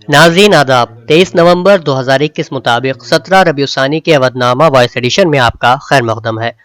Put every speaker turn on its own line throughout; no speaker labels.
नाज़रीन आदाब, 23 नवंबर 2021 मुताबिक 17 रबीउ सानी के अवधनामा वॉइस एडिशन में आपका खैर मकदम है।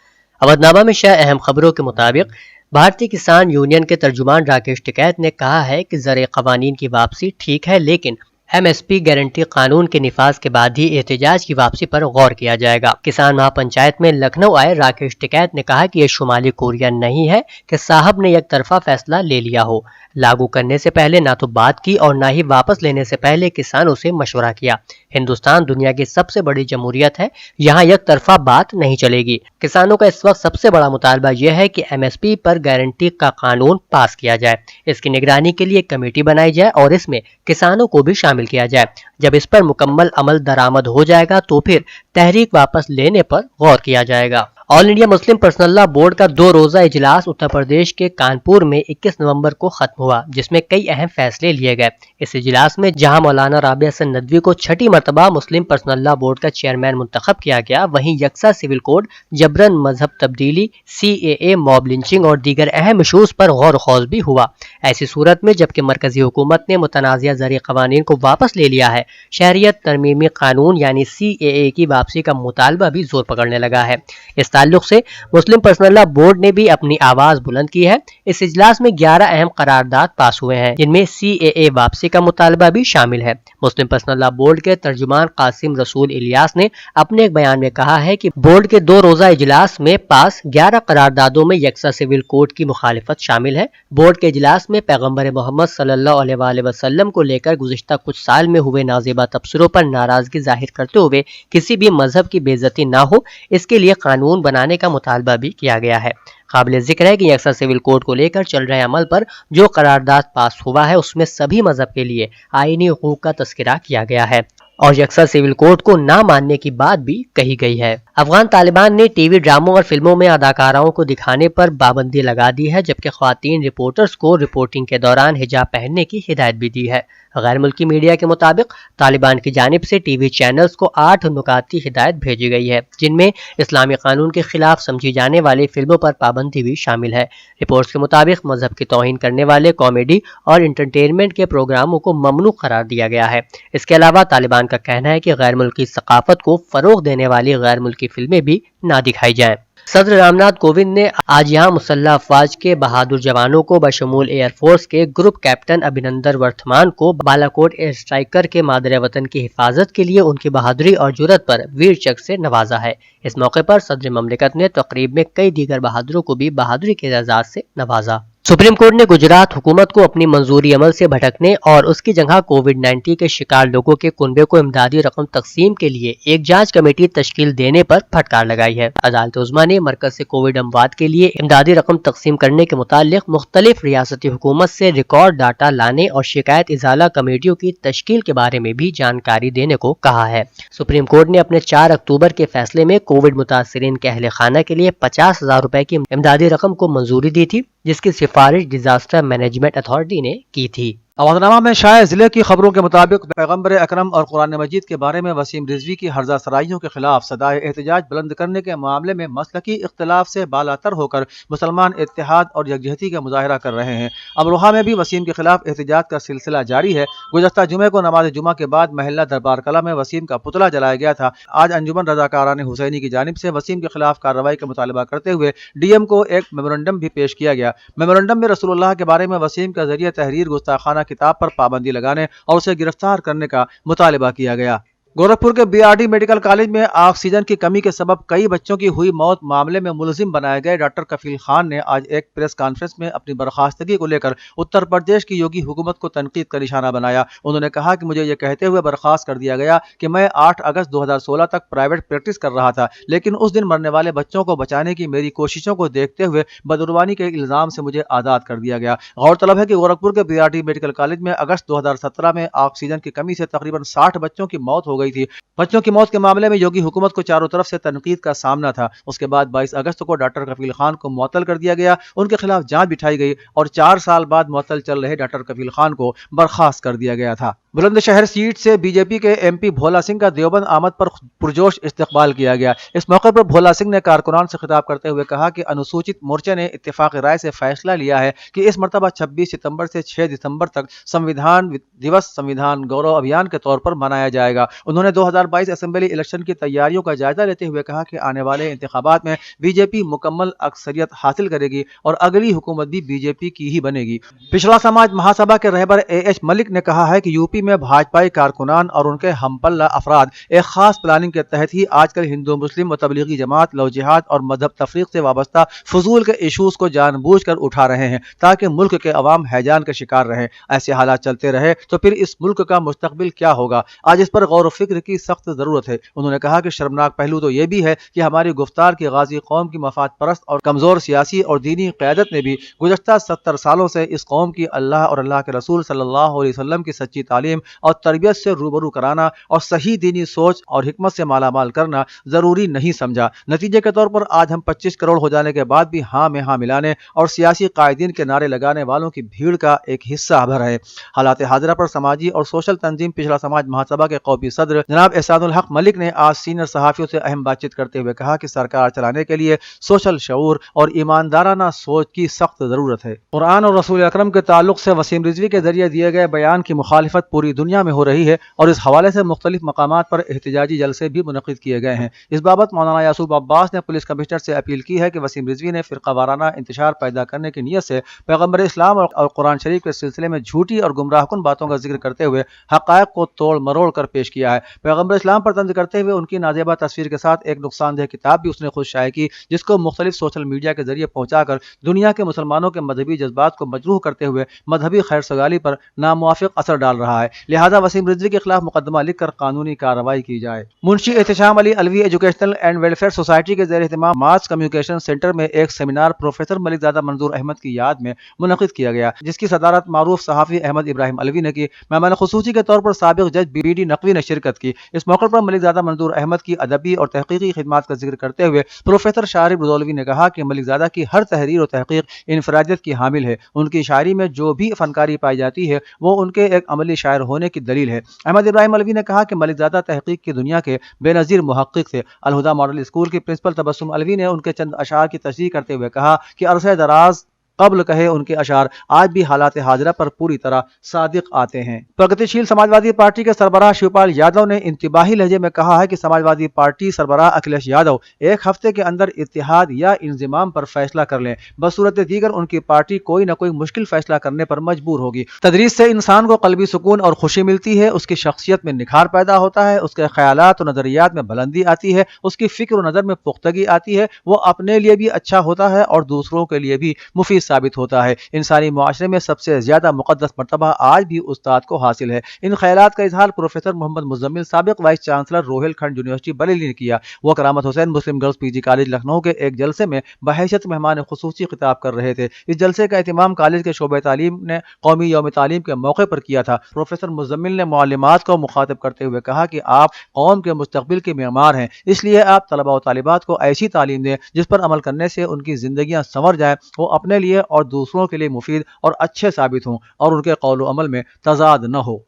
अवधनामा में शाया अहम खबरों के मुताबिक भारतीय किसान यूनियन के तर्जुमान राकेश टिकैत ने कहा है कि ज़र क़वानीन की वापसी ठीक है, लेकिन MSP गारंटी कानून के निफाज के बाद ही एहतजाज की वापसी पर गौर किया जाएगा। किसान महापंचायत में लखनऊ आए राकेश टिकैत ने कहा कि यह शुमाली कोरिया नहीं है कि साहब ने एक तरफा फैसला ले लिया हो। लागू करने से पहले ना तो बात की और ना ही वापस लेने से पहले किसानों से मशवरा किया। हिंदुस्तान दुनिया की सबसे बड़ी जमहूरियत है, यहाँ एक तरफा बात नहीं चलेगी। किसानों का इस वक्त सबसे बड़ा मुतालबा यह है कि MSP पर गारंटी का कानून पास किया जाए, इसकी निगरानी के लिए एक कमेटी बनाई जाए और इसमें किसानों को भी शामिल किया जाए। जब इस पर मुकम्मल अमल दरामद हो जाएगा तो फिर तहरीक वापस लेने पर गौर किया जाएगा। All India Muslim personal law board का 2 रोजा इजलास उत्तर प्रदेश के कानपुर में 21 नवंबर को खत्म हुआ, जिसमें कई अहम फैसले लिए गए। इस इजलास में जहां मौलाना राबिया हसन नदवी को छठी मरतबा मुस्लिम पर्सनल लॉ बोर्ड का चेयरमैन मुंतखब किया गया, वहीं यकसा सिविल कोड, जबरन मजहब तब्दीली, CAA, मॉब लिंचिंग और दीगर अहम इशूज पर गौर खौज भी हुआ। ऐसी सूरत में जबकि मरकजी हुकूमत ने मुतनाज़िया ज़र क़वानीन को वापस ले लिया है, शहरियत तरमीमी कानून यानी CAA की वापसी का मुतालबा भी जोर पकड़ने लगा है। इस ताल्लुक से मुस्लिम पर्सनल लॉ बोर्ड ने भी अपनी आवाज बुलंद की है। इस इजलास में 11 अहम करारदाद पास हुए हैं, जिनमें CAA वापसी का मुतालबा भी शामिल है। मुस्लिम पर्सनल लॉ बोर्ड के तर्जुमान कासिम रसूल इलियास ने अपने एक बयान में कहा है कि बोर्ड के 2 रोजा इजलास में पास 11 करारदादों में यकसा सिविल कोड की मुखालिफत शामिल है। बोर्ड के इजलास में पैगम्बर मोहम्मद सल्लल्लाहु अलैहि वसल्लम को लेकर गुज़िश्ता कुछ साल में हुए नाज़ेबा तबसरों पर नाराजगी जाहिर करते हुए किसी भी मजहब की बेइज्जती ना हो, इसके लिए कानून बनाने का मुतालबा भी किया गया है। काबिल जिक्र है कि यकसा सिविल कोड को लेकर चल रहे अमल पर जो करारदाद पास हुआ है उसमें सभी मजहब के लिए आईनी हुकूक का तस्करा किया गया है और यकसा सिविल कोड को ना मानने की बात भी कही गई है। अफगान तालिबान ने टीवी ड्रामों और फिल्मों में अदाकाराओं को दिखाने पर पाबंदी लगा दी है, जबकि ख्वातीन रिपोर्टर्स को रिपोर्टिंग के दौरान हिजाब पहनने की हिदायत भी दी है। गैर मुल्की मीडिया के मुताबिक तालिबान की जानिब से टीवी चैनल्स को 8 नुकात की हिदायत भेजी गई है, जिनमें इस्लामी कानून के खिलाफ समझी जाने वाली फिल्मों पर पाबंदी भी शामिल है। रिपोर्ट्स के मुताबिक मजहब की तौहीन करने वाले कॉमेडी और इंटरटेनमेंट के प्रोग्रामों को ममनू करार दिया गया है। इसके अलावा तालिबान का कहना है कि गैर मुल्की सकाफत को फरोग देने वाली गैर मुल्की फिल्में भी ना दिखाई जाएं। सदर रामनाथ कोविंद ने आज यहाँ मुसल्लह अफवाज के बहादुर जवानों को बशमूल एयरफोर्स के ग्रुप कैप्टन अभिनंदन वर्धमान को बालाकोट एयर स्ट्राइकर के मादरे वतन की हिफाजत के लिए उनकी बहादुरी और जुर्रत पर वीर चक्र से नवाजा है। इस मौके पर सदर ममलिकत ने तकरीब में कई दीगर बहादुरों को भी बहादुरी के एजाज से नवाजा। सुप्रीम कोर्ट ने गुजरात हुकूमत को अपनी मंजूरी अमल से भटकने और उसकी जगह कोविड-19 के शिकार लोगों के कुनबे को इमदादी रकम तकसीम के लिए एक जांच कमेटी तश्कील देने पर फटकार लगाई है। अदालत उज़्मा ने मरकज से कोविड अमवात के लिए इमदादी रकम तकसीम करने के मुतालिक मुख्तलिफ रियासती हुकूमत से रिकॉर्ड डाटा लाने और शिकायत इजाला कमेटियों की तश्कील के बारे में भी जानकारी देने को कहा है। सुप्रीम कोर्ट ने अपने 4 अक्टूबर के फैसले में कोविड मुतासरीन के अहले खाना के लिए 50,000 रुपए की इमदादी रकम को मंजूरी दी थी, जिसकी सिफारिश डिजास्टर मैनेजमेंट अथॉरिटी ने की थी।
अवधनामा में शाया जिले की खबरों के मुताबिक पैगम्बर अकरम और कुरान मजीद के बारे में वसीम रिजवी की हर्जा सराइयों के खिलाफ सदाए एहतजाज बुलंद करने के मामले में मसलकी इख्तिलाफ से बालातर होकर मुसलमान इत्तेहाद और यकजहती का मुजाहरा कर रहे हैं। अमरोहा में भी वसीम के खिलाफ एहतजाज का सिलसिला जारी है। गुज़श्ता जुमे को नमाज जुमा के बाद महल्ला दरबार कला में वसीम का पुतला जलाया गया था। आज अंजुमन रज़ाकारान हुसैनी की जानिब से वसीम के खिलाफ कार्रवाई का मुतालबा करते हुए DM को एक मेमोरेंडम भी पेश किया गया। मेमोरेंडम में रसूलुल्लाह के बारे में वसीम का जरिए तहरीर गुस्ताखाना किताब पर पाबंदी लगाने और उसे गिरफ्तार करने का मुतालबा किया गया। गोरखपुर के BRD मेडिकल कॉलेज में ऑक्सीजन की कमी के सबब कई बच्चों की हुई मौत मामले में मुलजिम बनाए गए डॉक्टर कफील खान ने आज एक प्रेस कॉन्फ्रेंस में अपनी बर्खास्तगी को लेकर उत्तर प्रदेश की योगी हुकूमत को तनकीद का निशाना बनाया। उन्होंने कहा कि मुझे ये कहते हुए बर्खास्त कर दिया गया कि मैं 8 अगस्त 2016 तक प्राइवेट प्रैक्टिस कर रहा था, लेकिन उस दिन मरने वाले बच्चों को बचाने की मेरी कोशिशों को देखते हुए बदुरवानी के इल्जाम से मुझे आज़ाद कर दिया गया। गौरतलब है कि गोरखपुर के BRD मेडिकल कॉलेज में अगस्त 2017 में ऑक्सीजन की कमी से तकरीबन 60 बच्चों की मौत हो गई थी। बच्चों की मौत के मामले में योगी हुकूमत को चारों तरफ से तनकीद का सामना था। उसके बाद 22 अगस्त को डॉक्टर कफील खान को मुअत्तल कर दिया गया, उनके खिलाफ जांच बिठाई गई और 4 साल बाद मुअत्तल चल रहे डॉक्टर कफील खान को बर्खास्त कर दिया गया था। बुलंद शहर सीट से बीजेपी के एमपी भोला सिंह का देवबंद आमद पर पुरजोश इस्तकबाल किया गया। इस मौके पर भोला सिंह ने कारकुनान से खिताब करते हुए कहा कि अनुसूचित मोर्चे ने इत्तेफाक राय से फैसला लिया है कि इस मरतबा 26 सितंबर से 6 दिसंबर तक संविधान दिवस संविधान गौरव अभियान के तौर पर मनाया जाएगा। उन्होंने 2022 असेंबली इलेक्शन की तैयारियों का जायजा लेते हुए कहा कि आने वाले इंतखाबात में बीजेपी मुकम्मल अक्सरियत हासिल करेगी और अगली हुकूमत भी बीजेपी की ही बनेगी। पिछड़ा समाज महासभा के रहबर एएच मलिक ने कहा है कि यूपी में भाजपाई कारकुनान और उनके हमपल्ला अफराद एक खास प्लानिंग के तहत ही आजकल हिंदू मुस्लिम व तबलीगी जमात, लव जिहाद और मजहब तफरीक से वाबस्ता फजूल के इशूज को जानबूझकर उठा रहे हैं ताकि मुल्क के अवाम हैजान के शिकार रहे। ऐसे हालात चलते रहे तो फिर इस मुल्क का मुस्तकबिल क्या होगा? आज इस पर गौर फिक्र की सख्त जरूरत है। उन्होंने कहा कि शर्मनाक पहलू तो यह भी है कि हमारी गुफ्तार की गाजी कौम की मफाद परस्त और कमजोर सियासी और दीनी क़यादत ने भी गुज़श्ता 70 सालों से इस कौम की अल्लाह और अल्लाह के रसूल सल्लल्लाहु अलैहि वसल्लम की सच्ची तालीम और तरबियत से रूबरू कराना और सही दीनी सोच और हिकमत से मालामाल करना जरूरी नहीं समझा। नतीजे के तौर पर आज हम 25 करोड़ हो जाने के बाद भी हाँ में हाँ मिलाने और सियासी कायदीन के नारे लगाने वालों की भीड़ का एक हिस्सा भर है। हालात हाजिरा पर समाजी और सोशल तंजीम पिछड़ा समाज महासभा के कौमी सदर जनाब एहसानुल हक मलिक ने आज सीनियर सहाफियों से अहम बातचीत करते हुए कहा कि सरकार चलाने के लिए सोशल शऊर और ईमानदाराना सोच की सख्त जरूरत है। कुरान और रसूल अकरम के ताल्लुक से वसीम रिजवी के जरिए दिए गए बयान की मुखालिफत पूरी दुनिया में हो रही है और इस हवाले से मुख्तलिफ मकामात पर एहतजाजी जलसे भी मुनक़िद किए गए हैं। इस बाबत मौलाना यासूब अब्बास ने पुलिस कमिश्नर से अपील की है कि वसीम रिजवी ने फिरका वाराना इंतशार पैदा करने की नीयत से पैगम्बर इस्लाम और कुरान शरीफ के सिलसिले में झूठी और गुमराहकुन बातों का जिक्र करते हुए हक़ायक़ को तोड़ मरोड़ कर पेश किया है। पैगम्बर इस्लाम पर तंज करते हुए उनकी नाजेबा तस्वीर के साथ एक नुकसानदेह किताब भी उसने खुद शाये की, जिसको मुख्तलिफ सोशल मीडिया के जरिए पहुंचाकर दुनिया के मुसलमानों के मजहबी जज्बात को मजरूह करते हुए मजहबी खैर सगाली पर नामुवाफिक असर डाल रहा है। लिहाजा वसीम रिजवी के खिलाफ मुकदमा लिखकर कानूनी कार्रवाई की जाए। Munshi Ehtesham Ali Alvi educational and welfare society के ज़ेर एहतमाम मास कम्युनिकेशन सेंटर में एक सेमिनार प्रोफेसर मलिकजादा मंजूर अहमद की याद में मुनक़िद किया गया, जिसकी सदारत मारूफ सहाफ़ी अहमद इब्राहिम अलवी ने की। मेहमान खुसूसी के तौर पर साबिक़ जज बीडी नकवी ने शिरकत की। इस मौके पर मलिकजादा मंजूर अहमद की अदबी और तहक़ीक़ी खिदमात का जिक्र करते हुए प्रोफेसर शारिब रुदौलवी ने कहा कि मलिकजादा की हर तहरीर और तहक़ीक़ इनफरादियत की हामिल है। उनकी शायरी में जो भी फनकारी पाई जाती है वो उनके एक अमली शायर होने की दलील है। अहमद इब्राहिम अलवी ने कहा कि मलिकजादा तहक़ीक़ की दुनिया के बेनज़ीर मुहक़्क़िक़ थे। अलहुदा मॉडल स्कूल की प्रिंसिपल तबस्सुम अलवी ने उनके चंद अशार की तशरीह करते हुए कहा कि अरसे दराज कब्ल कहे उनके अशार आज भी हालात हाजिरा पर पूरी तरह सादिक आते हैं। प्रगतिशील समाजवादी पार्टी के सरबराह शिवपाल यादव ने इंतबाही लहजे में कहा है कि समाजवादी पार्टी सरबराह अखिलेश यादव एक हफ्ते के अंदर इत्तेहाद या इंजिमाम पर फैसला कर लें, बसूरत दीगर उनकी पार्टी कोई न कोई मुश्किल फैसला करने पर मजबूर होगी। तदरीस से इंसान को क़ल्बी सुकून और खुशी मिलती है, उसकी शख्सियत में निखार पैदा होता है, उसके ख्यालात और नजरियात में बुलंदी आती है, उसकी फिक्र और नज़र में पुख्तगी आती है, वो अपने लिए भी अच्छा होता है और दूसरों के लिए भी मुफीद साबित होता है। इंसानी मुआशरे में सबसे ज्यादा मुक़द्दस मर्तबा आज भी उस्ताद को हासिल है। इन ख्यालात का इजहार प्रोफेसर मोहम्मद मुज़म्मिल साबिक़ vice chancellor Rohel Khand university Bareilly ने किया। वो Karamat Hussain Muslim girls PG college Lucknow के एक जलसे में बहैसियत मेहमान खुसूसी खिताब कर रहे थे। इस जलसे का एहतमाम कॉलेज के शोबे तालीम ने कौमी यौम तालीम के मौके पर किया था। प्रोफेसर मुज़म्मिल ने मुअल्लिमात को मुखातिब करते हुए कहा कि आप कौम के मुस्तक़बिल के मेमार हैं, इसलिए आप तलबा व तालिबात को ऐसी तालीम दें जिस पर अमल करने से उनकी जिंदगियां संवर जाएं, वो अपने लिए और दूसरों के लिए मुफीद और अच्छे साबित हों और उनके कौल व अमल में तजाद न हो।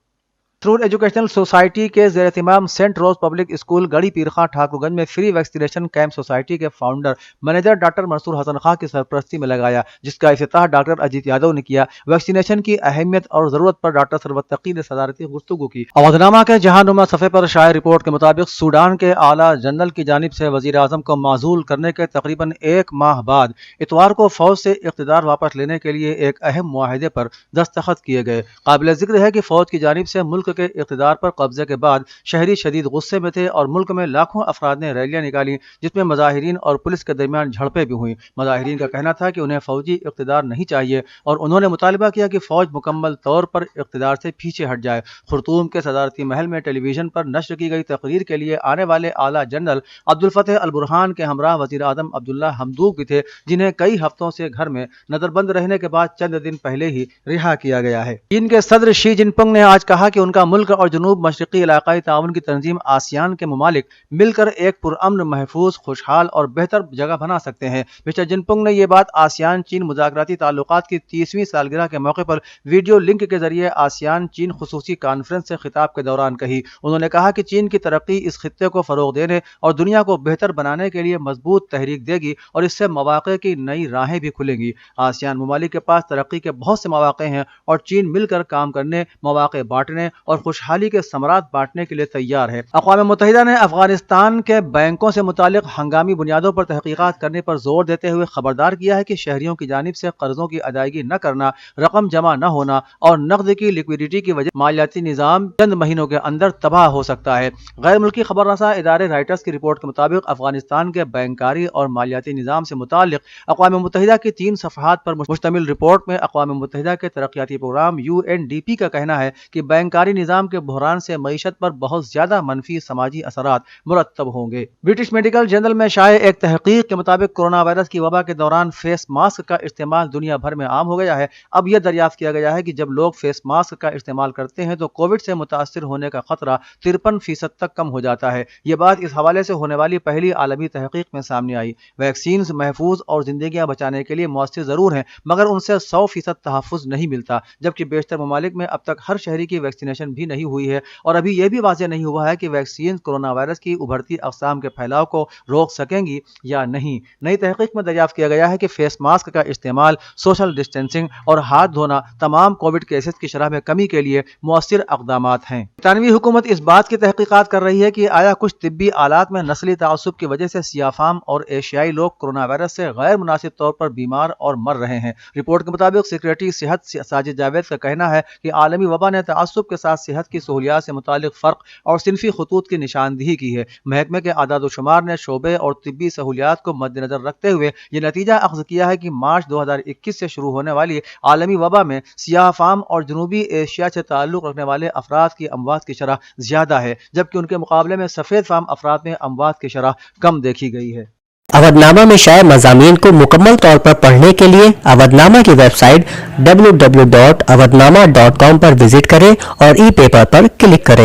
थ्रू एजुकेशनल सोसाइटी के ज़ेर एहतमाम saint rose public school Garhi Peerkhan Thakurganj में फ्री वैक्सीनेशन कैंप सोसाइटी के founder manager doctor Mansoor Hasan Khan की सरपरस्ती में लगाया, जिसका इफ्तिताह डॉक्टर अजीत यादव ने किया। वैक्सीनेशन की अहमियत और जरूरत पर डॉक्टर सरवत तकी ने सदारती गुफ्तगू की। अवधनामा के जहानुमा सफ़े पर शाये रिपोर्ट के मुताबिक सूडान के आला जनरल की जानिब से वज़ीर आज़म को माज़ूल करने के तकरीबन एक माह बाद इतवार को फौज से इक़्तिदार वापस लेने के लिए एक अहम मुआहिदे पर दस्तखत किए गए। काबिल ज़िक्र है कि फौज की जानिब से मुल्क के इक़्तिदार पर कब्जे के बाद शहरी शदीद गुस्से में थे और मुल्क में लाखों अफराद ने रैलियां निकाली, जिसमें मज़ाहिरीन और पुलिस के दरमियान झड़पें भी हुई। मज़ाहिरीन का कहना था कि उन्हें फौजी इक़्तिदार नहीं चाहिए और उन्होंने मुतालबा किया कि फौज मुकम्मल तौर पर इक़्तिदार से पीछे हट जाए। खुर्तूम के सदारती महल में टेलीविजन पर नश्र की गई तकरीर के लिए आने वाले आला जनरल अब्दुल फतेह अल बुरहान के हमरा वज़ीर आज़म अब्दुल्ला हमदूक भी थे, जिन्हें कई हफ्तों से घर में नजरबंद रहने के बाद चंद दिन पहले ही रिहा किया गया है। चीन के सदर शी जिनपिंग ने आज कहा कि उनका کا ملک اور جنوب مشرقی علاقائی تعاون کی تنظیم آسیان کے ممالک مل کر ایک پرامن، محفوظ، خوشحال اور بہتر جگہ بنا سکتے ہیں۔ مسٹر جن پنگ نے یہ بات آسیان چین مذاکراتی تعلقات کی 30ویں سالگرہ کے موقع پر ویڈیو لنک کے ذریعے آسیان چین خصوصی کانفرنس سے خطاب کے دوران کہی۔ انہوں نے کہا کہ چین کی ترقی اس خطے کو فروغ دینے اور دنیا کو بہتر بنانے کے لیے مضبوط تحریک دے گی اور اس سے مواقع کی نئی راہیں بھی کھلیں گی۔ آسیان ممالک کے پاس ترقی کے بہت سے مواقع ہیں اور چین مل کر کام کرنے، مواقع بانٹنے اور خوشحالی کے ثمرات بانٹنے کے لیے تیار ہے۔ اقوام متحدہ نے افغانستان کے بینکوں سے متعلق ہنگامی بنیادوں پر تحقیقات کرنے پر زور دیتے ہوئے خبردار کیا ہے کہ شہریوں کی جانب سے قرضوں کی ادائیگی نہ کرنا، رقم جمع نہ ہونا اور نقد کی لیکوئڈیٹی کی وجہ مالیاتی نظام چند مہینوں کے اندر تباہ ہو سکتا ہے۔ غیر ملکی خبر رساں ادارے رائٹرز کی رپورٹ کے مطابق افغانستان کے بینکاری اور مالیاتی نظام سے متعلق اقوام متحدہ کی 3 صفحات پر مشتمل رپورٹ میں اقوام متحدہ کے ترقیاتی پروگرام UNDP کا کہنا ہے کہ بینکاری نظام کے بحران سے معیشت پر بہت زیادہ منفی سماجی اثرات مرتب ہوں گے۔ برٹش میڈیکل جرنل میں شائع ایک تحقیق کے مطابق کورونا وائرس کی وبا کے دوران فیس ماسک کا استعمال دنیا بھر میں عام ہو گیا ہے۔ اب یہ دریافت کیا گیا ہے کہ جب لوگ فیس ماسک کا استعمال کرتے ہیں تو کووڈ سے متاثر ہونے کا خطرہ 53% تک کم ہو جاتا ہے۔ یہ بات اس حوالے سے ہونے والی پہلی عالمی تحقیق میں سامنے آئی۔ ویکسینز محفوظ اور زندگیاں بچانے کے لیے مؤثر ضرور ہیں، مگر ان سے 100% تحفظ نہیں ملتا، جبکہ بیشتر ممالک میں اب تک ہر شہری کی ویکسینیشن بھی نہیں ہوئی ہے اور ابھی یہ بھی واضح نہیں ہوا ہے کہ ویکسین کورونا وائرس کی ابھرتی اقسام کے پھیلاؤ کو روک سکیں گی یا نہیں۔ نئی تحقیق میں دریافت کیا گیا ہے کہ فیس ماسک کا استعمال، سوشل ڈسٹینسنگ اور ہاتھ دھونا تمام کووڈ کیسز کی شرح میں کمی کے لیے مؤثر اقدامات ہیں۔ برطانوی حکومت اس بات کی تحقیقات کر رہی ہے کہ آیا کچھ طبی آلات میں نسلی تعصب کی وجہ سے سیاہ فام اور ایشیائی لوگ کورونا وائرس سے غیر مناسب طور پر بیمار اور مر رہے ہیں۔ رپورٹ کے مطابق سیکریٹری صحت ساجد جاوید کا کہنا ہے کہ عالمی وبا نے تعصب کے ساتھ صحت کی سہولیات سے متعلق فرق اور صنفی خطوط کی نشاندہی کی ہے۔ محکمے کے اعداد و شمار نے شعبے اور طبی سہولیات کو مد نظر رکھتے ہوئے یہ نتیجہ اخذ کیا ہے کہ مارچ 2021 سے شروع ہونے والی عالمی وبا میں سیاہ فام اور جنوبی ایشیا سے تعلق رکھنے والے افراد کی اموات کی شرح زیادہ ہے، جبکہ ان کے مقابلے میں سفید فام افراد میں اموات کی شرح کم دیکھی گئی ہے۔
اودھ نامہ میں شائع مضامین کو مکمل طور پر پڑھنے کے لیے اودھ نامہ کی ویب سائٹ www.awadhnama.com پر وزٹ کریں اور ای پیپر پر کلک کریں۔